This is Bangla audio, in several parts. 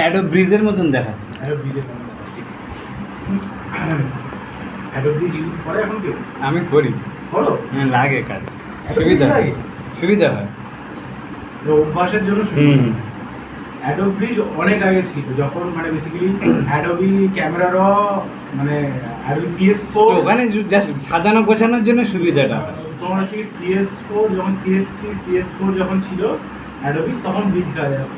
অ্যাডোব ব্রিজের মতন দেখাচ্ছে। অ্যাডোব ব্রিজের মতন দেখাচ্ছে। অ্যাডোব ব্রিজ ইউজ করে এখন কেউ? আমি করি। করো? হ্যাঁ, লাগে কাজ, Adobe Bridge লাগে? সুবিধা হয়। তো অভ্যাসের জন্য সুবিধা। অ্যাডোব ব্রিজ অনেক আগে ছিল, যখন মানে বেসিক্যালি অ্যাডোবি ক্যামেরারও মানে অ্যাডোবি CS4 ওখানে জাস্ট সাজানো গোছানোর জন্য সুবিধাটা হয়। তোমার হচ্ছে CS4 যখন CS3 CS4 যখন ছিল অ্যাডোবি, তখন ব্রিজ কাজ আসছে।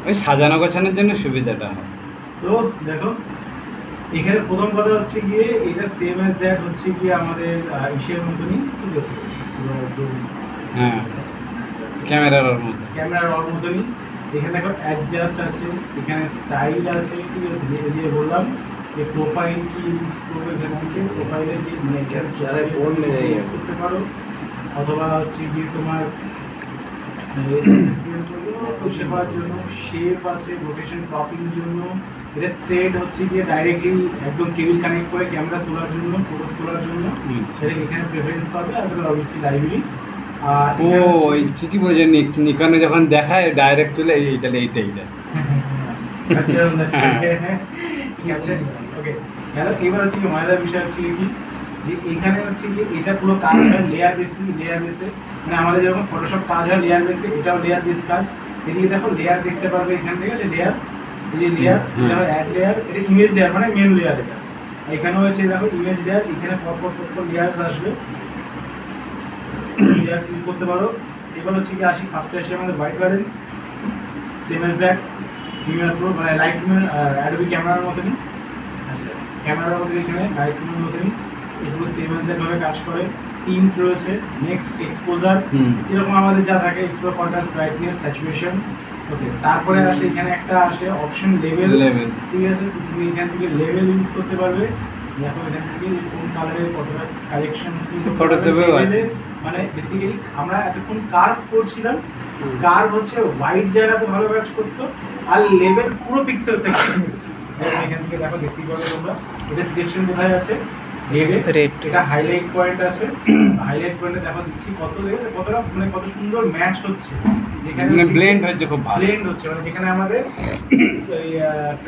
ওই সাজানো গোছানোর জন্য সুবিধাটা হয়। তো দেখো এখানে প্রথম কথা হচ্ছে গিয়ে এটা সেম অ্যাজ দ্যাট হচ্ছে গিয়ে আমাদের ইসের মতনই, ঠিক আছে? হ্যাঁ, ক্যামেরার মতো। ক্যামেরার ওর মতনই। এখানে দেখো অ্যাডজাস্ট আছে, এখানে স্টাইল আছে, ঠিক আছে? যে বললাম যে প্রোফাইল কি ইউজ করবে, এখানে থেকে প্রোফাইলের যে মানে ইউজ করতে পারো, অথবা হচ্ছে গিয়ে তোমার পুষে করার জন্য শেপ আছে, রোটেশন ক্রপিং জন্য। এটা থ্রেড হচ্ছে গিয়ে ডাইরেক্টলি একদম কেবল কানেক্ট করে ক্যামেরা তোলার জন্য, ফটোস তোলার জন্য সেটা এখানে প্রেফারেন্স পাবে। আর অবভিয়াসলি লাইব্রেরি। আর ও ওই ঠিকই বলেছেন, নিকনে যখন দেখায় ডাইরেক্ট তুলে এই তাহলে এইটাই দেয়। ওকে, এবার হচ্ছে কি মজাদার বিষয় হচ্ছে কি যে এখানে হচ্ছে কি এটা পুরো কাজ হয় লেয়ার বেসে, মানে আমাদের যখন ফটোশপ কাজ হয় লেয়ার বেসে, এটাও লেয়ার বেস কাজ। এদিকে দেখো লেয়ার দেখতে পারবে এখান থেকে, যে লেয়ার, এই যে লেয়ার, এটা অ্যাড লেয়ার, এটা ইমেজ লেয়ার মানে মেন লেয়ার। এটা এখানেও হচ্ছে দেখো ইমেজ লেয়ার, এখানে পরপর লেয়ারস আসবে, লেয়ার ক্লিক করতে পারো। এবার হচ্ছে কি আসি ফার্স্টে আসি আমাদের white balance, same as that Premiere Pro মানে লাইট রুমের অ্যাডোবি ক্যামেরার মতনই। আচ্ছা, ক্যামেরার মধ্যে এখানে লাইট রুমের মতনই এগুলো সেম অ্যাজ দ্যাট ভাবে কাজ করে। টিন্ট রয়েছে, নেক্সট এক্সপোজার, এরকম আমাদের যা থাকে এক্সপোজার, কন্ট্রাস্ট, ব্রাইটনেস, স্যাচুরেশন। ওকে, তারপরে আসে এখানে একটা আসে অপশন লেভেল, ঠিক আছে? তুমি এখান থেকে লেভেল ইউজ করতে পারবে। দেখো এখান থেকে কোন কালারের কতটা কালেকশন, ফটোশপেও আছে। মানে বেসিক্যালি আমরা এতক্ষণ কার্ভ করছিলাম, কার্ভ হচ্ছে হোয়াইট জায়গাতে ভালো কাজ করতো, আর লেভেল পুরো পিক্সেল সেকশন। এখান থেকে দেখো দেখতেই পাবে তোমরা, এটা সিলেকশন কোথায় আছে, রেড। এটা হাইলাইট পয়েন্ট আছে, হাইলাইট পয়েন্টে দেখো দিচ্ছি কত, দেখেছো কতটা মানে কত সুন্দর ম্যাচ হচ্ছে, যেখানে মানে ব্লেন্ড হচ্ছে, খুব ভালো ব্লেন্ড হচ্ছে। মানে যেখানে আমাদের ওই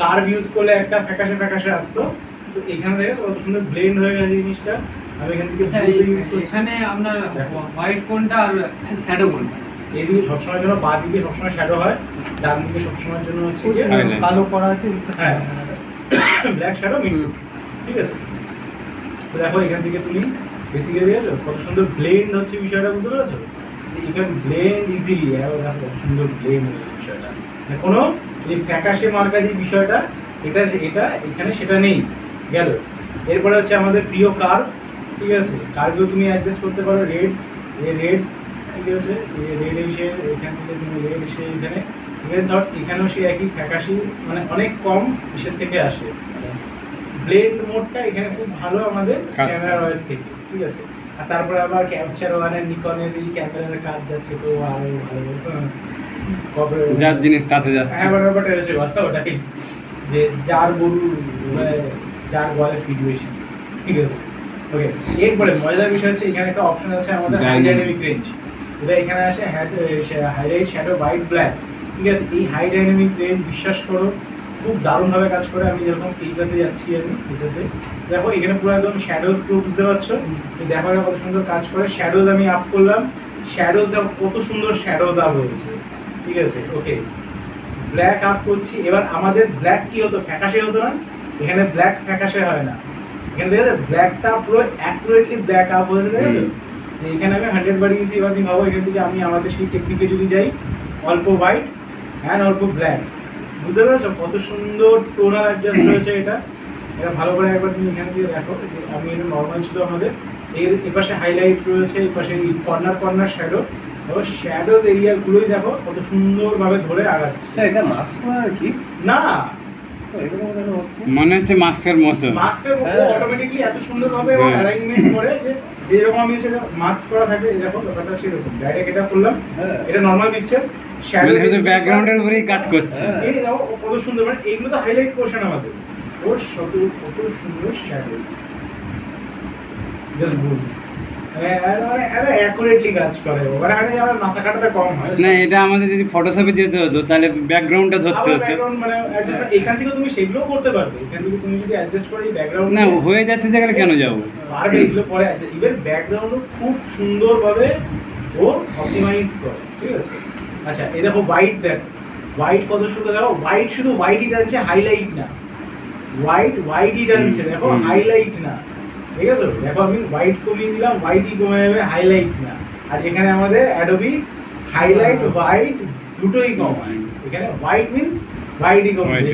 কার্ভ ইউজ করলে একটা ফ্যাকাশে আসতো, তো এখানে দেখো কত সুন্দর ব্লেন্ড হয়ে গেছে জিনিসটা। আমি এখান থেকে ইউজ করছি। এখানে আপনার হোয়াইট কোনটা আর শ্যাডো কোনটা? এইদিকে সবসময়ের জন্য বাঁ দিকে সবসময় শ্যাডো হয়, ডান দিকে সবসময়ের জন্য হচ্ছে কালো করা আছে। হ্যাঁ, ব্ল্যাক শ্যাডো মিড, ঠিক আছে? তো দেখো এখান থেকে তুমি বেসিক্যালি দেখো কত সুন্দর ব্লেন্ড হচ্ছে বিষয়টা, বুঝতে পেরেছো? এখানে ব্লেন্ড ইজিলি, দেখো কত সুন্দর ব্লেন্ড হচ্ছে বিষয়টা, মানে কোনো এই ফ্যাকাশে মার্কা যে বিষয়টা, এটা এখানে সেটা নেই। গেল, এরপরে হচ্ছে আমাদের প্রিয় কার্ভ, ঠিক আছে? কার্ভেও তুমি অ্যাডজাস্ট করতে পারো, রেড, ঠিক আছে? রেড এসে এখান থেকে তুমি রেড এসে এখানে ধর এখানেও সে একই ফ্যাকাশি, মানে অনেক কম ইসের থেকে আসে। ব্লেন্ড মোডটা এখানে খুব ভালো আমাদের ক্যামেরা রয়ের থেকে, ঠিক আছে? আর তারপরে আবার ক্যাপচার ওয়ানের নিকনের এই ক্যামেরার কাজ যাচ্ছে, তো আরো ভালো যার জিনিস তাতে যাচ্ছে। হ্যাঁ, ব্যাপারটা হচ্ছে ওটাই, যে যার গরু যার গলে ফিড বেশি, ঠিক আছে? ওকে, এরপরে মজাদার বিষয় হচ্ছে এখানে একটা অপশন আছে আমাদের হাই ডাইনামিক রেঞ্জ। এটা এখানে আসে হাইলাইট, শ্যাডো, হোয়াইট, ব্ল্যাক, ঠিক আছে? এই হাই ডাইনামিক রেঞ্জ বিশ্বাস করো খুব দারুণভাবে কাজ করে। আমি যেরকম এইটাতে যাচ্ছি, আমি এটাতে দেখো এখানে পুরো একদম শ্যাডোজ পুরো বুঝতে পারছো, দেখো কত সুন্দর কাজ করে। শ্যাডোজ আমি আপ করলাম, শ্যাডোজ দেখো কত সুন্দর শ্যাডোজ আপ হয়েছে, ঠিক আছে? ওকে, ব্ল্যাক আপ করছি। এবার আমাদের ব্ল্যাক কি হতো, ফ্যাকাশে হতো না, এখানে ব্ল্যাক ফ্যাকাশে হয় না। এখানে দেখো ব্ল্যাকটা পুরো অ্যাকুরেটলি ব্ল্যাক আপ হয়েছে, দেখেছো? যে এখানে আমি 100 বাড়িয়েছি। এবার তুমি ভাবো এখান থেকে আমি আমাদের সেই টেকনিকে যদি যাই, অল্প হোয়াইট অ্যান্ড অল্প ব্ল্যাক, বুঝতে পেরেছো কত সুন্দর টোনার অ্যাডজাস্ট হয়েছে। এটা ভালো করে একবার তুমি এখান থেকে দেখো, যে আমি এটা নর্মাল ছিল আমাদের, এর এপাশে হাইলাইট রয়েছে, এপাশে কর্নার শ্যাডো, এবং শ্যাডোজ এরিয়াগুলোই দেখো কত সুন্দরভাবে ধরে আগাচ্ছে। এটা মাস্ক করা আর কি না, মনে হচ্ছে মাস্কের মতো, মাস্কের মতো অটোমেটিক্যালি এত সুন্দরভাবে অ্যালাইনমেন্ট করে, যে যেরকম আমি হচ্ছে মাস্ক করা থাকে, দেখো ব্যাপারটা হচ্ছে এরকম। ডাইরেক্ট এটা করলাম, এটা নর্মাল পিকচার, শ্যাডো শুধু ব্যাকগ্রাউন্ডের উপরেই কাজ করছে। এই দেখো কত সুন্দর, মানে এইগুলো তো হাইলাইট পোরশন আমাদের, ওর কত সুন্দর শ্যাডোজ, জাস্ট গুড। মানে এত অ্যাকুরেটলি কাজ করে ওখানে আমার মাথা কাটাতে কম হয় না এটা আমাদের যদি ফটোশপে যেতে হতো তাহলে ব্যাকগ্রাউন্ডটা ধরতে আবার হতো। ব্যাকগ্রাউন্ড মানে অ্যাডজাস্ট এখান থেকে তুমি সেগুলোও করতে পারবে, এখান থেকে তুমি যদি অ্যাডজাস্ট করে এই ব্যাকগ্রাউন্ড না হয়ে যাচ্ছে যেখানে কেন যাবো? পারবে, এগুলো পরে ইভেন ব্যাকগ্রাউন্ডও খুব সুন্দরভাবে ও অপটিমাইজ করে, ঠিক আছে। আচ্ছা এই দেখো হোয়াইট, দেখো হোয়াইট কত সুন্দর, দেখো হোয়াইট শুধু হোয়াইটই টানছে, হাইলাইট না, হোয়াইটই টানছে, দেখো হাইলাইট না, ঠিক আছে। দেখো আমি হোয়াইট কমিয়ে দিলাম, হোয়াইটই কমে যাবে, হাইলাইট না। আর যেখানে আমাদের অ্যাডোবি হাইলাইট হোয়াইট দুটোই কমায়, এখানে হোয়াইট মিন্স হোয়াইটই কমবে,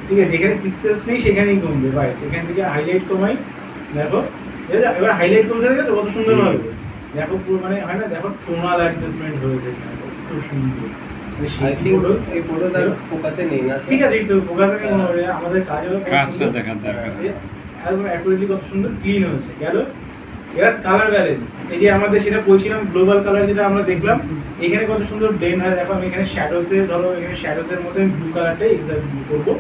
ঠিক আছে। যেখানে পিক্সেলস নেই সেখানেই কমবে হোয়াইট, এখান থেকে হাইলাইট কমাই, দেখো এবার হাইলাইট কমছে, দেখো কত সুন্দর হবে, দেখো পুরো মানে হয় না, দেখো টোনাল অ্যাডজাস্টমেন্ট হয়েছে এখানে, খুব সুন্দর। I think এই ফটোটা ফোকাসে নেই না, ঠিক আছে, একটু ফোকাসে নেই, আমাদের কাজ হলো কাজটা দেখার দরকার। একদম অ্যাকুরেটলি কত সুন্দর ক্লিন হয়েছে গেল। এবার কালার ব্যালেন্স, এই যে আমাদের সেটা বলছিলাম গ্লোবাল কালার যেটা আমরা দেখলাম, এখানে কত সুন্দর ব্লেন্ড হয়, দেখো আমি এখানে শ্যাডোতে, ধরো এখানে শ্যাডোজের মধ্যে আমি ব্লু কালারটাই এক্সাক্ট করবো।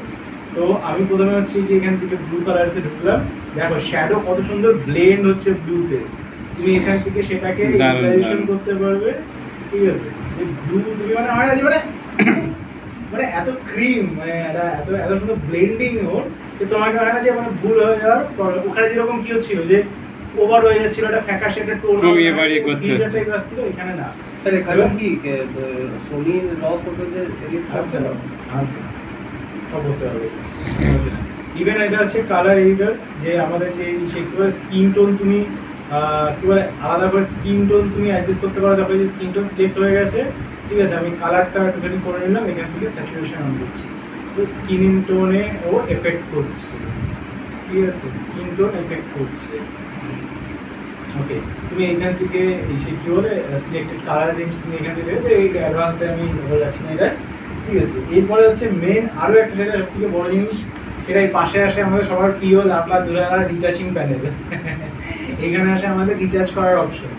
তো আমি প্রথমে হচ্ছে কি এখান থেকে ব্লু কালারসে ঢুকলাম, দেখো শ্যাডো কত সুন্দর ব্লেন্ড হচ্ছে ব্লুতে, তুমি এখান থেকে সেটাকে ইউটিলাইজেশন করতে পারবে, ঠিক আছে। যে ব্লু তুমি মানে হয় না যে মানে এত ক্রিম, মানে এত এত সুন্দর ব্লেন্ডিং ওর, যে তোমাকে হয় না যে মানে ভুল হয়ে যাওয়ার পর ওখানে যেরকম কি হচ্ছিল যে ওভার হয়ে যাচ্ছিল, একটা ফ্যাকাশে একটা টোন কমিয়ে বাড়িয়ে করতে হচ্ছে। আসছিল, এখানে না। স্যার এখানে কি সোনি র ফটোজের এডিট করতে হবে? সব করতে হবে। ইভেন এটা হচ্ছে কালার এডিটর, যে আমাদের যে স্কিন টোন তুমি কি বলে আলাদা করে স্কিন টোন তুমি অ্যাডজাস্ট করতে পারো, দেখো যে স্কিন টোন সিলেক্ট হয়ে গেছে, ঠিক আছে। আমি কালারটা একটুখানি করে নিলাম, এখান থেকে স্যাচুরেশন অন করছি, তো স্কিন টোনে ও এফেক্ট করছে, ঠিক আছে, স্কিন টোন এফেক্ট করছে। ওকে, তুমি এখান থেকে এসে কি বলে সিলেক্টেড কালার রেঞ্জ তুমি এখান থেকে দেবে, এই অ্যাডভান্সে আমি বলে যাচ্ছি না এটা, ঠিক আছে। এরপরে হচ্ছে মেন আরও একটা, যেটা সবথেকে বড় জিনিস, সেটা এই পাশে আসে আমাদের সবার প্রিয় লাপলা দুলার ডিটাচিং প্যানেল। এখানে আসে আমাদের ডিটাচ করার অপশন,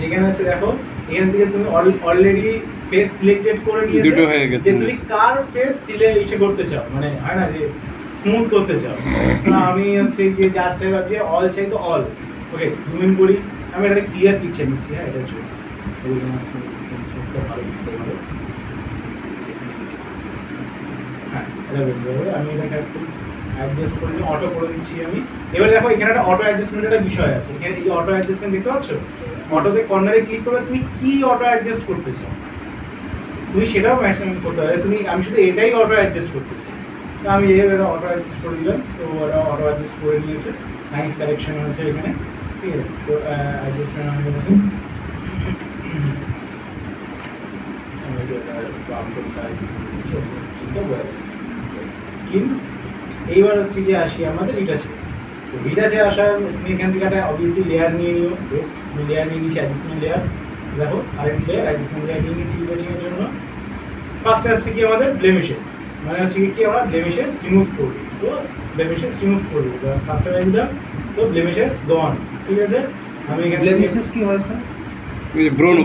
যেখানে হচ্ছে দেখো এখান থেকে তুমি অলরেডি ফেস সিলেক্টেড করে নিয়েছো, দুটো হয়ে গেছে, যে তুমি কার ফেস ইসে করতে চাও, মানে হয় না যে স্মুথ করতে চাও। তো আমি হচ্ছে গিয়ে যার চাই ভাবছি অল চাই, তো অল। ওকে, জুম ইন করি, আমি একটা ক্লিয়ার পিকচার নিচ্ছি, হ্যাঁ এটা হচ্ছে স্মুথটা ভালো বুঝতে পারো, হ্যাঁ এটা বলতে হবে। আমি এটাকে একটু অ্যাডজাস্ট করে নিই, অটো করে দিচ্ছি আমি। এবার দেখো এখানে একটা অটো অ্যাডজাস্টমেন্টের একটা বিষয় আছে, এখানে এই অটো অ্যাডজাস্টমেন্ট দেখতে পাচ্ছ, অটোতে কর্নারে ক্লিক করলে তুমি কি অটো অ্যাডজাস্ট করতে চাও, তুমি সেটাও ম্যাক্সিমাম করতে পারবে। আমি শুধু এটাই অটো অ্যাডজাস্ট করতে চাই, তো আমি এটা অটো অ্যাডজাস্ট করে দিলাম, তো ওরা অটো অ্যাডজাস্ট করে নিয়েছে, নাইস কালেকশন হয়েছে এখানে, ঠিক আছে। তো অ্যাডজাস্টমেন্ট হয়ে গেছে, স্কিন। এইবার হচ্ছে গিয়ে আসি আমাদের রিটাচে, তো রিটাচে আসার তুমি এখান থেকে একটা অবভিয়াসলি লেয়ার নিয়ে নিও, বেস্ট আমি লেয়ার নিয়ে নিচ্ছি, অ্যাডজাস্টমেন্ট লেয়ার, দেখো আরেকটি লেয়ার অ্যাডজাস্টমেন্ট লেয়ার নিয়ে নিচ্ছি রিটাচিংয়ের জন্য। ফার্স্টে আসছে কি আমাদের ব্লেমিশেস, মানে হচ্ছে কি আমরা ব্লেমিশেস রিমুভ করবো, তো ব্লেমিশেস রিমুভ করবো, ফার্স্টে হয়ে দিলাম, তো ব্লেমিশেস গন, ঠিক আছে। আমি এখানে ব্লেমিশেস কি হয় স্যার? ব্রণ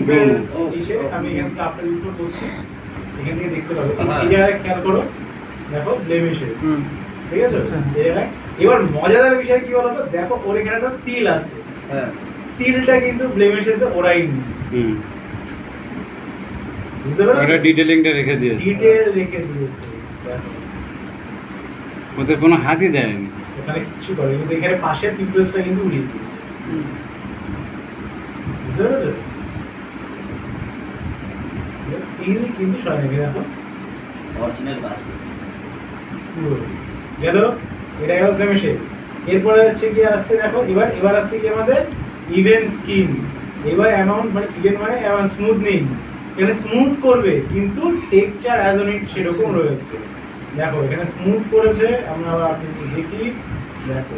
আমি এখান থেকে আপনার ইউজ করছি, এখান থেকে দেখতে পাবো, এই জায়গায় খেয়াল করো, দেখো ব্লেমিশেস, ঠিক আছে। এই জায়গায় এবার মজাদার বিষয় কি বলতো, দেখো ওর এখানে একটা তিল আছে, হ্যাঁ তিলটা কিন্তু ব্লেমিশেসে ওরাই নি, বুঝতে পারছো, ওটা ডিটেইলিংটা রেখে দিয়েছে, ডিটেইল রেখে দিয়েছে, দেখো ওতে কোনো হাতই দেয়নি, ওখানে কিছু করে কিন্তু এখানে পাশের পিপলসটা কিন্তু উড়িয়ে দিয়েছে, বুঝতে পেরেছো, তিল কিন্তু সয় রেখে দেখো অরিজিনাল কাজ পুরো গেল, এটা গেল ব্লেমিশেস। এরপরে হচ্ছে কি আসছে দেখো, এবার আসছে কি আমাদের ইভেন স্কিন। এবার অ্যামাউন্ট মানে ইভেন মানে স্মুথনিং, এখানে স্মুথ করবে কিন্তু টেক্সচার অ্যাজ অন ইট সেরকম রয়েছে, দেখো এখানে স্মুথ করেছে, আমরা আপনি দেখি, দেখো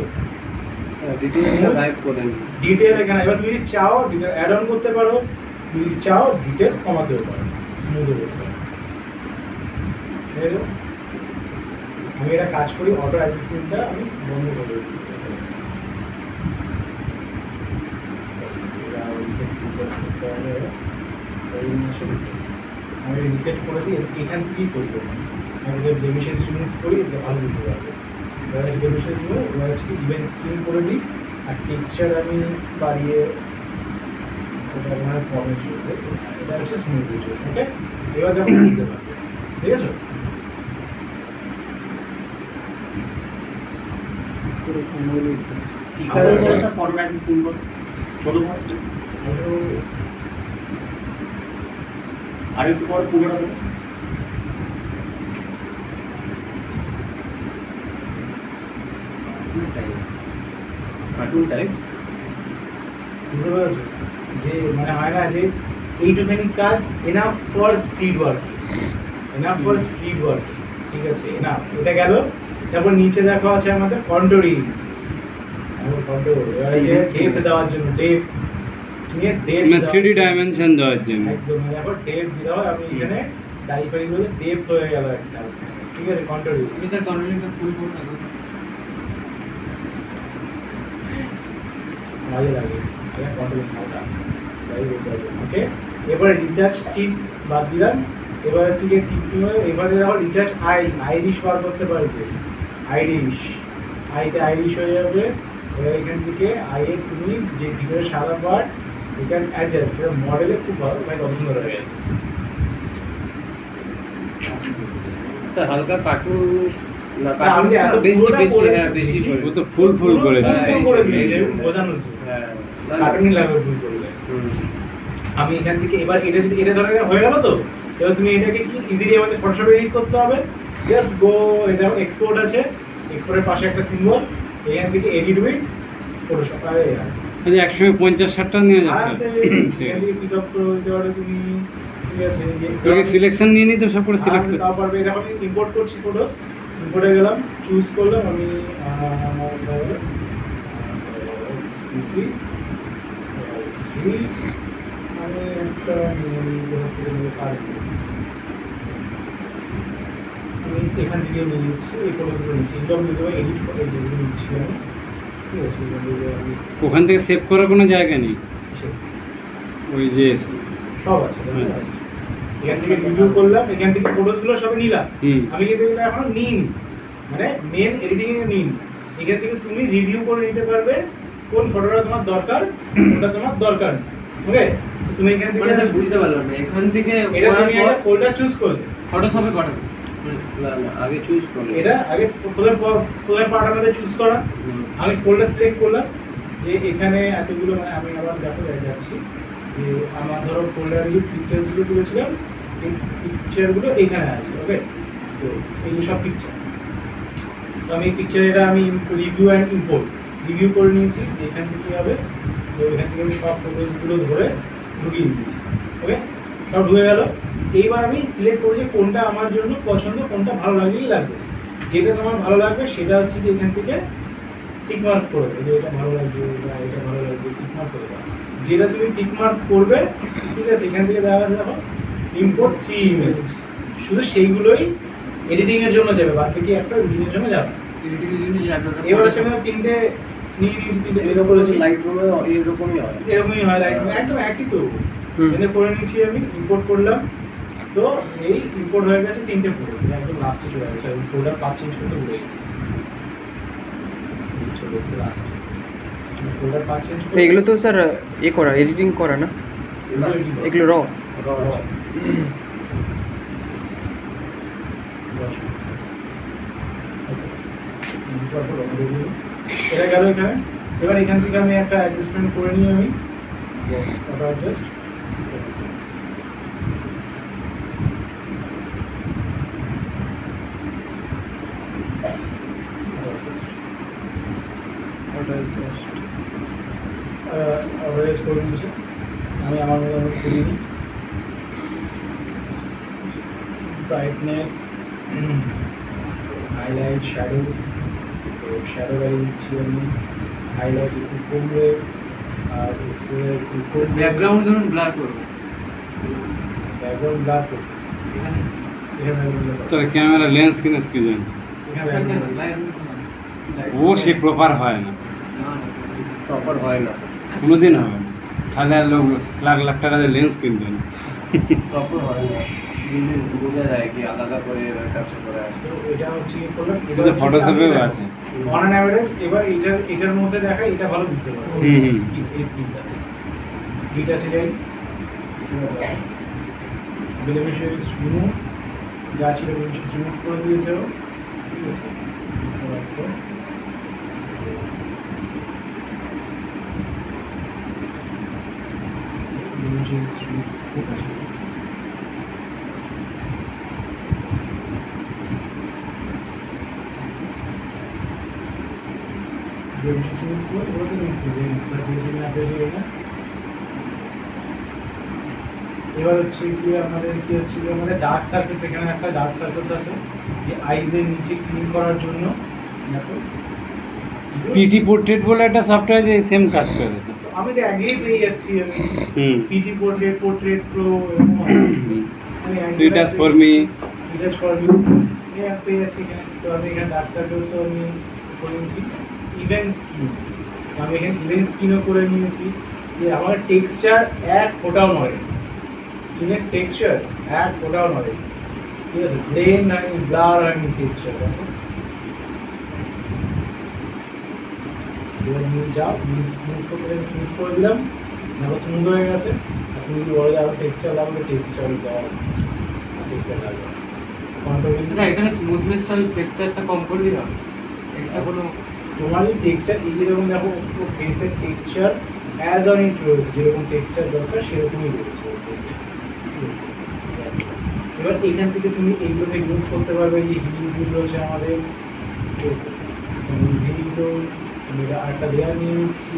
ডিটেইলসটা গাইড করেন, ডিটেইল এখানে। এবার তুমি যদি চাও ডিটেইল অ্যাড অন করতে পারো, তুমি যদি চাও ডিটেইল কমাতেও পারো, স্মুথও করতে পারো। আমি এটা কাজ করি, অটো অ্যাডজাস্টমেন্টটা আমি বন্ধ করে দিই, আমি রিসেট করে দিই, এখান থেকেই করি, আমি যদি ব্লেমিশেস রিমুভ করি এটা ভালো বুঝতে পারবো। ব্লেমিশেস রিমুভ, এবার হচ্ছে ইভেন্ট স্ক্রিন করে দিই, আর টেক্সচার আমি বাড়িয়ে এটা মানে ফর্মে চলবে, এটা হচ্ছে স্মুথলি চলবে। ওকে, এবার দেখো বুঝতে পারবে, ঠিক আছে? কি কারণে বলটা পড়বে একদম ফুল বল ছোট বল আর একটু পর পুরোটা বল কার্টুন টাইপ বুঝতে পারছো? যে মানে হয় না যে এইটুখানি কাজ enough for speed work, enough for speed work, ঠিক আছে? এনাফ, এটা গেল। তারপর নিচে দেখো আছে আমাদের কন্ট্রোলিং, কন্ট্রোল এবার আছে ডেপথ দেওয়ার জন্য, ডেপথ স্ক্রিনের ডেপথ মানে 3D ডাইমেনশন দেওয়ার জন্য। একদম দেখো ডেপথ দিতে হয়। আমি এখানে দাঁড়িয়ে বলে ডেপথ হয়ে গেল একটা, ঠিক আছে? কন্ট্রোলিং তুমি স্যার কন্ট্রোলিংটা ফুল করে থাকো। মাঝে লাগে এটা কন্ট্রোলিং খাওয়া ওকে। এবার রিটাচ টিথ বাদ দিলাম। এবার হচ্ছে গিয়ে টিথ, এবারে দেখো রিটাচ আইরিশ বার করতে পারবে, আইরিশ, আইতে আইরিশ হয়ে যাবে। এবার এখান থেকে আইয়ে তুমি যে ভিতরে সাদা পার্ট এখানে অ্যাডজাস্ট, এটা মডেলে খুব ভালো, ভাই কত সুন্দর হয়ে গেছে। হালকা কার্টুন না, না, আমি কার্টুন এত বেশি পুরোটা বেশি করেছি, হ্যাঁ বেশি বেশি। করে। ও তো ফুল ফুল করে পুরো দিচ্ছে। full করে দিয়েছে, বোঝানোর জন্য। হ্যাঁ না, না। কার্টুনই লাগবে ফুল করলে। আমি এখান থেকে এবার এটা যদি এটা ধরে হয়ে গেল, তো এবার তুমি এটাকে কি ইজিলি আমাদের ফটোশপে এডিট করতে হবে। জাস্ট গো, এটা এক্সপোর্ট আছে, এক্সপোর্টের পাশে একটা সিম্বল, এখান থেকে এডিট উইথ ফটোশপ। আরে আচ্ছা, একসঙ্গে 50-60টা নিয়ে আরামসে যাচ্ছে। এখান থেকে পিক আপ করে দিতে পারো তুমি, ঠিক আছে? তোকে সিলেকশন নিয়ে নিই তো সব করে সিলেক্ট আরামসে করতে। তাও পারবে। দেখো আমি ইম্পোর্ট করছি ফটোস, ইম্পোর্টে গেলাম, চুজ করলাম আমি পিসি, আমি একটা আমি এখান থেকে নিয়ে নিচ্ছি, এই ফটোসগুলো নিচ্ছি, ইনকাম দিতে হবে, এডিট করে যেগুলো নিচ্ছি আমি, ঠিক আছে? এখান থেকে আমি ওখান থেকে সেভ করার কোনো জায়গা নেই, নিচ্ছি। ওই যে সব আছে, আচ্ছা। এখান থেকে রিভিউ করলাম, এখান থেকে ফটোসগুলো সবই নিলাম। হুম। আমি কিন্তু এগুলো এখনো নিইনি, মানে মেন এডিটিং এ নিইনি। এখান থেকে তুমি রিভিউ করে নিতে পারবে কোন ফটোটা তোমার দরকার, কোনটা তোমার দরকার না। ওকে, তুমি এখান থেকে মানে স্যার বুঝতে পারলাম না, এখান থেকে এটা তুমি একটা ফোল্ডার চুজ করলে, ফটোশপে পাঠাবো। না না, আগে চুজ করো। এটা আগে প্রথমে পার্ট আমাদের চুজ করা। আমি ফোল্ডার সিলেক্ট করলাম, যে এখানে এতগুলো, মানে আমি আবার দেখো যাচ্ছি যে আমার ধরো ফোল্ডারগুলো পিকচার্সগুলো তুলেছিলাম, এই পিকচারগুলো এখানে আছে। ওকে, তো এইগুলো সব পিকচার। তো আমি পিকচার এটা আমি রিভিউ অ্যান্ড ইম্পোর্ট রিভিউ করে নিয়েছি, যে এখান থেকে কী হবে। তো এখান থেকে আমি সব ফটোসগুলো ধরে ঢুকিয়ে নিয়েছি। ওকে, সব ঢুকে গেল। এইবার আমি সিলেক্ট করি যে কোনটা আমার জন্য পছন্দ, কোনটা ভালো লাগবেই লাগবে। যেটা তোমার ভালো লাগবে সেটা হচ্ছে যে এখান থেকে টিকমার্ক করে দেবে, যে এটা ভালো লাগবে বা এটা ভালো লাগবে, টিকমার্ক করে দেবে। যেটা তুমি টিকমার্ক করবে, ঠিক আছে, এখান থেকে দেখা যাবে ইম্পোর্ট 3 ইমেজ, শুধু সেইগুলোই এডিটিংয়ের জন্য যাবে, বাদ বাকি একটা এডিটিংয়ের জন্য যাবে। এডিটিংয়ের জন্য ল্যাপটপটা এবার হচ্ছে আমি তিনটে নিয়ে নিয়েছি, তিনটে চুজ এরকম করেছি। লাইট রুমে এরকমই হয়। এরকমই হয়, একদম একই তো। এনে করে নিয়েছি, আমি ইম্পোর্ট করলাম। তো এই ইম্পোর্ট হয়ে গেছে তিনটে ফটো, একদম লাস্টে চলে গেছে। আমি ফোল্ডার পাথ চেঞ্জ করতে ভুলে গেছি, এই চলে এসেছে লাস্টে। ফোল্ডার পাথ চেঞ্জ করে এগুলো তো স্যার এ করা, এডিটিং করা না, এগুলো র। এটা গেল এখানে। এবার এখান থেকে আমি একটা অ্যাডজাস্টমেন্ট করে নিই, আমি অটো অ্যাডজাস্ট। ওটা জাস্ট অ্যাডজাস্ট করে নিয়েছি আমি, আমার মতো আমি করে নিই। Brightness, highlight, shadow. তো শ্যাডো ভ্যালু দিচ্ছি আমি, হাইলাইট একটু কমবে আর এক্সপোজার একটু কমবে। ব্যাকগ্রাউন্ড ধরুন ব্লার করবো ব্যাকগ্রাউন্ড ব্লার করবে, এখানে এখানে background blur করবে। তোর ক্যামেরা লেন্স কিনেস কি জানি, এখানে background blur করবে। ও সে প্রপার হয় না, প্রপার হয় না, কোনোদিন হবে না। তাহলে আর লোক লাখ লাখ টাকা দিয়ে লেন্স কিনবে না। প্রপার হয় না। বোঝা যায় কি আলাদা করে কাজ করে আসে। তো এটা হচ্ছে কি করলাম, এটা তো ফটোশপেও আছে। অন অ্যান অ্যাভারেজ এবার এটার মধ্যে দেখা এটা ভালো বুঝতে পারবো। হুম, হুম। এই স্কিনটা detachable blemishes remove যা ছিল blemishes remove করে দিয়েছে ও, ঠিক আছে blemishes remove ঠিক আছে blemishes remove করে ওটা remove করে দিন তারপরে যেখানে আপনি যেটা এবার হচ্ছে কি আমাদের ডার্ক সার্কেলস, এখানে একটা ডার্ক সার্কেলস আছে যে আইজের নিচে ক্লিন করার জন্য দেখো পিটি পোর্ট্রেট বলে একটা সফটওয়্যার আছে, সেম কাজ করে। আমি তো আগেই পেয়ে যাচ্ছি আমি হুম PT Portrait Pro retouch for me retouch for me আমি পেয়ে যাচ্ছি এখানে। তো আমি এখানে ডার্ক সার্কেলস আমি করে নিয়েছি। ইভেন্ট স্কিন আমি এখানে ইভেন্ট স্কিনও করে নিয়েছি যে আমার টেক্সচার এক ফোটাও নয়, স্কিনের টেক্সচার এক ফোটাও নয়, ঠিক আছে ব্লেন্ড হয়নি ব্লার হয়নি টেক্সচার দেখো। এবার নিয়ে যাও স্মুথ করে দিলাম, দেখো স্মুথ হয়ে গেছে। আর তুমি যদি বলো যে আবার টেক্সচার লাগবে, টেক্সচার যাও টেক্সচার লাগবে কন্ট্রোলিং না এখানে স্মুথনেসটা টেক্সচারটা কম করে দিলাম, এক্সট্রা কোনো তোমার এই টেক্সচার এই যেরকম দেখো পুরো ফেসের টেক্সচার অ্যাজ অন ইট রয়েছে, যেরকম টেক্সচার দরকার সেরকমই রয়েছে ফেসে, ঠিক আছে। এবার এখান থেকে তুমি এইগুলোকে ইউজ করতে পারবে, এই হিলগুলো রয়েছে আমাদের, ঠিক আছে। হিলগুলো আমি আরেকটা লেয়ার নিয়ে নিচ্ছি,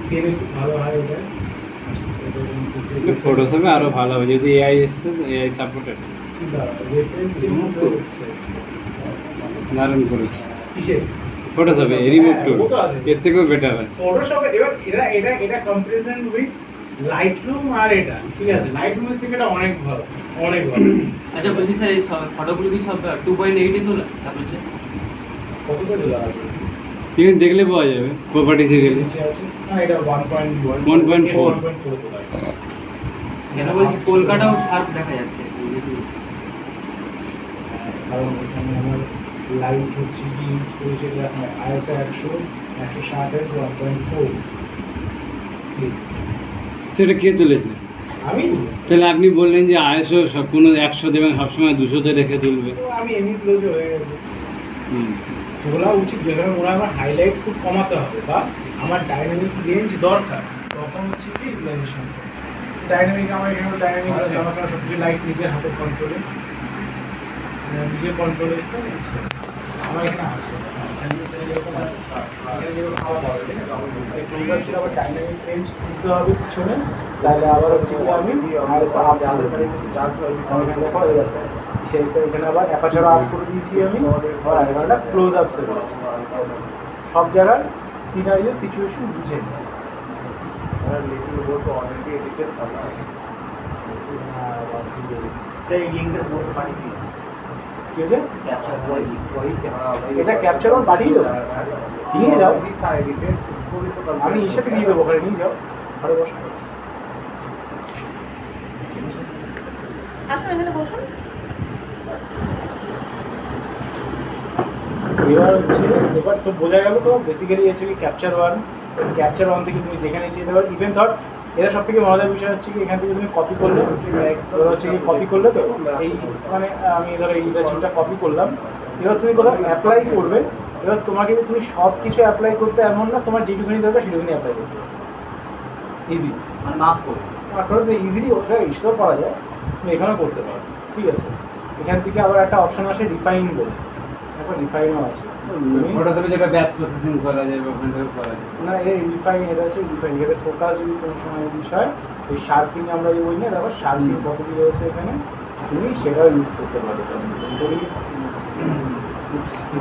পেলে খুব ভালো হয় এটা। ফটোশপে আরো ভালো হবে যদি এআই এসছে, এআই সাপোর্টেড রেফারেন্স রিমুভ করেছে দারুণ করেছে। কিসে? ফটোশপে রিমুভ টুল ও তো আছে। এর থেকেও বেটার আছে। ফটোশপে এবার এটা কম্পারিজন উইথ লাইটরুম আর এটা, ঠিক আছে লাইটরুমের থেকে এটা অনেক ভালো, অনেক ভালো। আচ্ছা বলছি স্যার এই ফটোগুলো কি সব 2.8 এ তোলা তারপরে কত করে দেওয়া আছে? তুমি দেখলে পাওয়া যাবে প্রপার্টিসে গেলে। নিচে আছে না, এটা 1.4 1.4 তো লাগে। কেন বলছি কলকাতাও শার্প দেখা যাচ্ছে কারণ এখানে আমার লাইট হচ্ছে কি ইউজ করেছে এটা ISO 160 1.4। সেটা কে তুলেছে? আমি তাহলে আপনি বললেন যে আইএসও সব কোনো 100 দেবেন, সবসময় 200-তে রেখে তুলবে। আমি এমনি ক্লোজে হয়ে গেছে। তোলা উচিত যেখানে ওরা আমার হাইলাইট খুব কমাতে হবে বা আমার ডাইনামিক রেঞ্জ দরকার, তখন হচ্ছে কি ইউটিলাইজেশন। ডাইনামিক আমার এখানে ডাইনামিক আছে, আমার কাছে সব কিছু লাইট নিজের হাতের কন্ট্রোলে, নিজের কন্ট্রোলে আমার এখানে আছে। আবার ডাইনামিক রেঞ্জ তুলতে হবে পিছনে, তাহলে আবার হচ্ছে কি আমি সেইটা এখানে আবার অ্যাপারচার আপ করে দিয়েছি আমি, আর এখানটা ক্লোজ আপ সেট সব জায়গার সিনারিও সিচুয়েশন বুঝে এটা ক্যাপচার অন পাঠিয়ে দেবো, নিয়ে যাও আমি এর সাথে দিয়ে দেবো, ওখানে নিয়ে যাও ঘরে বসো। আসুন এখানে বসুন। এবার হচ্ছে এবার তো বোঝা গেল তো বেসিক্যালি হচ্ছে কি ক্যাপচার ওয়ান থেকে তুমি যেখানে ইচ্ছে দেবে। ইভেন ধর এটা সব থেকে মজার বিষয় হচ্ছে কি এখান থেকে তুমি কপি করলে, এবার হচ্ছে কি কপি করলে তো এই মানে আমি ধরো এই ছবিটা কপি করলাম, এবার তুমি কোথাও অ্যাপ্লাই করবে। এবার তোমাকে যে তুমি সব কিছু অ্যাপ্লাই করতে এমন না, তোমার যেটুকুনি দরকার সেটুকুনি অ্যাপ্লাই করতে হবে ইজি, মানে মাফ করে তারপরে তুমি ইজিলি ওটা স্টোর করা যায়, তুমি এখানেও করতে পারো, ঠিক আছে। এখান থেকে আবার একটা অপশন আসে রিফাইন বলে, এখন রিফাইনও আছে। ফটোশপে যেটা ব্যাচ প্রসেসিং করা যায় ওখান থেকে করা যায় না এই রিফাইন, এটা হচ্ছে রিফাইন, এটা ফোকাস যদি কোনো সময় বিষয় ওই শার্পিং আমরা যে বলি না, দেখো শার্পিং কত কি রয়েছে এখানে, তুমি সেটাও ইউজ করতে পারো।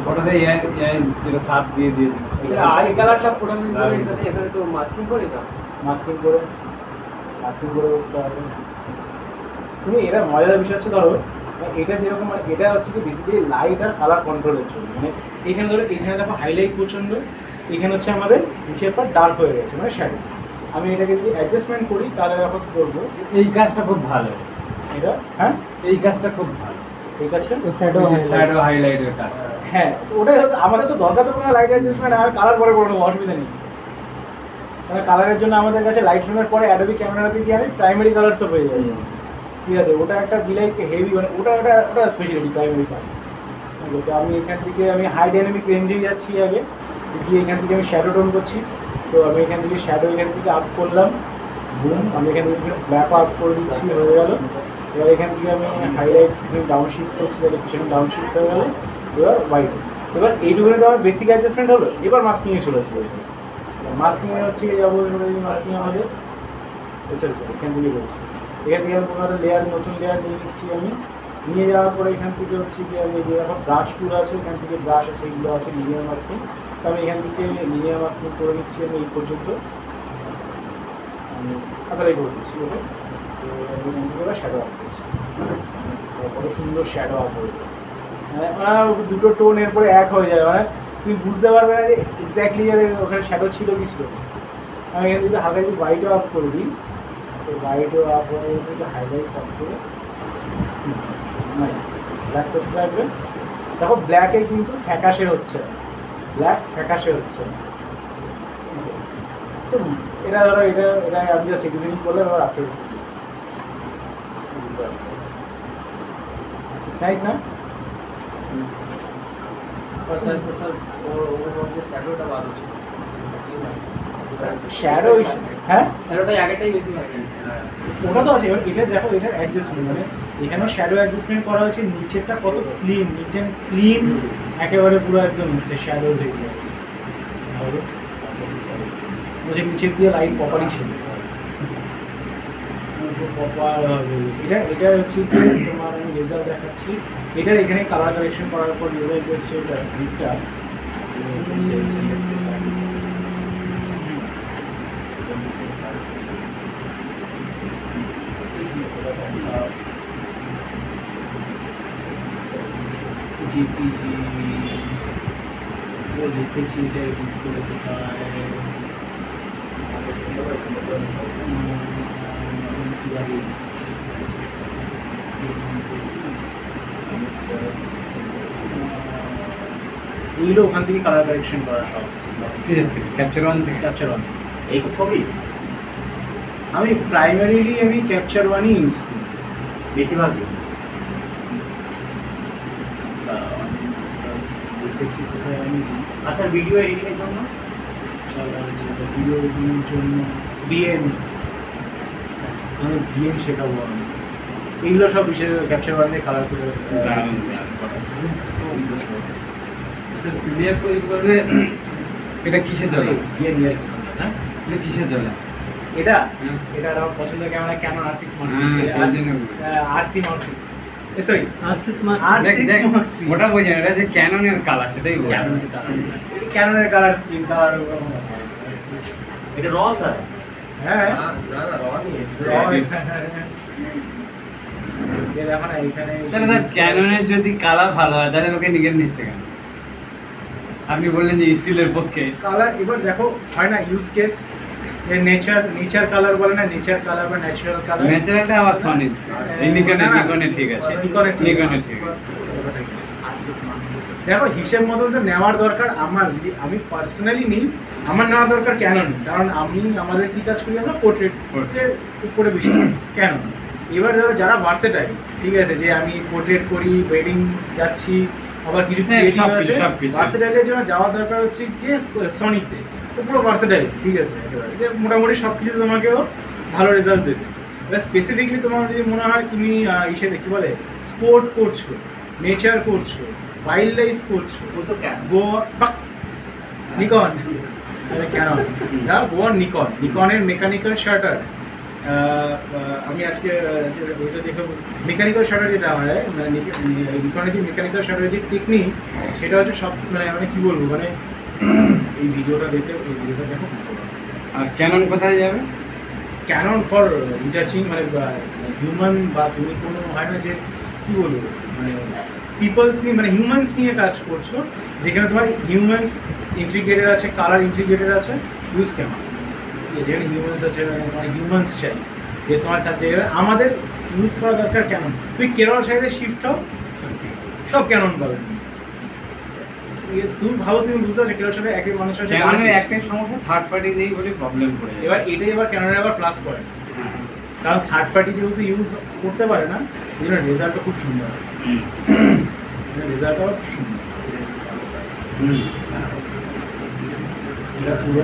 ফটোতে এআই যেটা সাপ দিয়ে দিয়ে আই কালারটা প্রোগ্রামিং করে এখানে তো মাস্কিং করে দাও, মাস্কিং করে করতে হবে তুমি। এটা মজাদার বিষয় হচ্ছে ধরো এটা যেরকম মানে এটা হচ্ছে কি বেসিক্যালি লাইট আর কালার কন্ট্রোলের জন্য। মানে এখানে ধরো এখানে দেখো হাইলাইট প্রচণ্ড, এখানে হচ্ছে আমাদের নিচের পর ডার্ক হয়ে গেছে মানে শ্যাডোজ। আমি এটাকে যদি অ্যাডজাস্টমেন্ট করি তাহলে দেখো কী করবো, এই কাজটা খুব ভালো, এটা হ্যাঁ এই কাজটা খুব ভালো। এই কাজটা শ্যাডো হাইলাইটের কাজ। হ্যাঁ, তো ওটাই হচ্ছে আমাদের তো দরকার তো কোনো লাইট অ্যাডজাস্টমেন্ট আর কালার পরে কোনো অসুবিধা নেই। মানে কালারের জন্য আমাদের কাছে লাইট রুমের পরে অ্যাডোবি ক্যামেরাতে গিয়ে আমি প্রাইমারি কালারসও পেয়ে যাবো, ঠিক আছে। ওটা একটা বিলাইক হেভি, মানে ওটা ওটা ওটা স্পেশালিটি প্রাইমারি কালার। তো আমি এখান থেকে আমি হাই ডাইনামিক রেঞ্জেই যাচ্ছি আগে, গিয়ে এখান থেকে আমি শ্যাডো টোন করছি। তো আমি এখান থেকে শ্যাডো এখান থেকে আপ করলাম, বুম, আমি এখান থেকে ব্ল্যাক আপ করে দিচ্ছি, হয়ে গেল। এবার এখান থেকে আমি হাইলাইট ডাউন শিফট করছি, তাহলে পিছনে ডাউন শিফট হয়ে গেল। এবার হোয়াইট, এবার এইটুকুনে তো আমার বেসিক অ্যাডজাস্টমেন্ট হলো। এবার মাস্কিংয়ে চলে আসবে। মাস্কিংয়ে হচ্ছে যাবো, মাস্কিং আমাদের সরি এখান থেকে বলছি, এখান থেকে আমি কোনো লেয়ার, নতুন লেয়ার নিয়ে নিচ্ছি। আমি নিয়ে যাওয়ার পরে এখান থেকে হচ্ছে কি আমি যে এখন ব্রাশ টুল আছে, এখান থেকে ব্রাশ আছে, এগুলো আছে লিনিয়ার মাস্কিং। তো আমি এখান থেকে লিনিয়ার মাস্কিং করে নিচ্ছি আমি এই পর্যন্ত, আমি আদারাই করে দিচ্ছি ওকে। তো আমি এখান থেকে এবার শ্যাডো আপ করছি, কত সুন্দর শ্যাডো আপ হয়ে যায়। মানে দুটো টোন এরপরে এক হয়ে যায়, মানে তুমি বুঝতে পারবে না যে এক্স্যাক্টলি ওখানে শ্যাডো ছিল কি ছিল। আমি এখান থেকে হালকা যদি হোয়াইটও আপ করে দিই, তো হোয়াইটও আপ হয়ে হাইলাইটস আপ করে নাইস ব্ল্যাক করতে থাকবে। দেখো ব্ল্যাকে কিন্তু ফ্যাকাশে হচ্ছে, ব্ল্যাক ফ্যাকাশে হচ্ছে। তো এটা ধরো এটা এটা আমি জাস্ট এডিটিং করলে এবার আফটার ইটস নাইস না? শ্যাডো, হ্যাঁ শ্যাডোটাই আগেটাই বেশি লাগে। ওটা তো আছে। এবার এটা দেখো, এটার অ্যাডজাস্টমেন্ট মানে এখানেও শ্যাডো অ্যাডজাস্টমেন্ট করা হয়েছে। নিচেরটা কত ক্লিন, নিট অ্যান্ড ক্লিন, একেবারে পুরো একদম শ্যাডোজ এরিয়াস। বলছে নিচের দিয়ে লাইট প্রপারই ছিল, প্রপার হবে। এটা এটা হচ্ছে কি তোমার আমি রেজাল্ট দেখাচ্ছি। এটার এখানে কালার কারেকশন করার পর রেজাল্ট এসছে এটা দিকটা। জিপিজি ও লিখেছি এটা এডিট করে কোথায় এইগুলো ওখান থেকে কালার কারেকশন করা সব ক্যাপচার ওয়ান থেকে। Capture one. এই ছবি আমি প্রাইমারিলি আমি ক্যাপচার ওয়ানই ইউজ করি বেশিরভাগই। দেখেছি কোথায় আমি আচ্ছা, ভিডিও এডিটিংয়ের জন্য ভিডিও এডিটিংয়ের জন্য বিএম, আমি বিএম শেখাবো আমি। এগুলো সব বিশেষ ক্যাপচার ওয়ানে কালার করে ক্লিয়ার করে এটা কিসে চলে? বিএম হ্যাঁ, এটা কিসে চলে? এটা এটা আমার পছন্দের camera Canon R6 Mark III, R3 Mark 6, sorry R6 Mark দেখ দেখ ওটা বোঝেন, এটা যে ক্যাননের কালার সেটাই বোঝেন। ক্যাননের কালার স্ক্রিন কালার। এটা র স্যার। হ্যাঁ না না রনি দেখো না এখানে তাহলে স্যার ক্যাননের যদি কালার ভালো হয় তাহলে ওকে নিকেন নিচ্ছে কেন? আপনি বললেন যে স্টিলের পক্ষে কালার। এবার দেখো হয় না ইউজ কেস, নেচার কালার বলে না, নেচার কালার বা ন্যাচারাল কালার। ন্যাচারালটা আবার সনি নিকনে ঠিক আছে, নিকনে ঠিক নিকনে আছে। ঠিক আছে। দেখো হিসেব মতন তো নেওয়ার দরকার আমার, যদি আমি পার্সোনালি নিই আমার নেওয়ার দরকার ক্যানন, কারণ আমি আমাদের কি কাজ করি আমরা পোর্ট্রেট উপরে বেশি ক্যানন। এবার ধরো যারা ভার্সেটাইল, ঠিক আছে, যে আমি পোর্ট্রেট করি, ওয়েডিং যাচ্ছি, আবার কিছু ক্রিয়েটিভ আছে, ভার্সেটাইলের জন্য যাওয়ার দরকার হচ্ছে কি সনিতে। তো পুরো ভার্সেটাইল, ঠিক আছে, একেবারে যে মোটামুটি সব কিছু তোমাকেও ভালো রেজাল্ট দেবে। এবার স্পেসিফিকলি তোমার যদি মনে হয় তুমি ইসেতে কী বলে স্পোর্ট করছো, নেচার করছো, ওয়াইল্ড লাইফ করছো, নিকন, কেন গোয়ার নিকনের মেকানিক্যাল শাটার। আমি আজকে এটা দেখে মেকানিক্যাল শাটার যেটা হয়, মানে নিকনের যে মেকানিক্যাল শাটারের যে টেকনিক সেটা হচ্ছে সব মানে কী বলবো, মানে এই ভিডিওটা দেখে বুঝতে পারবে। আর ক্যানন কোথায় যাবে? ক্যানন ফর রিটাচিং, মানে হিউম্যান বা তুমি কোনো হয় না যে কী বলবো, মানে পিপলস নিয়ে, মানে হিউম্যানস নিয়ে কাজ করছো, যেখানে তোমার হিউম্যানস ইন্টিগ্রেটেড আছে, কালার ইন্টিগ্রেটেড আছে, ইউজ ক্যামেরা। যেখানে হিউম্যানস আছে, মানে হিউম্যানস চাই যে তোমার সাবজেক্ট আমাদের ইউজ করা দরকার। কেন তুমি কেরল সাইডে শিফট হও, সব ক্যানন পাবেন। তুমি ভাবো, তুমি বুঝতে পারছো কেউ সাথে একই মানুষের সাথে ক্যাননের একটাই সমস্যা, থার্ড পার্টি নেই বলে প্রবলেম পড়ে যায়। এবার এটাই আবার ক্যাননের আবার প্লাস পয়েন্ট, হ্যাঁ। কারণ থার্ড পার্টি যেহেতু ইউজ করতে পারে না, এই জন্য রেজাল্টটা খুব সুন্দর হয়। রেজাল্টটাও খুব সুন্দর। এটা পুরো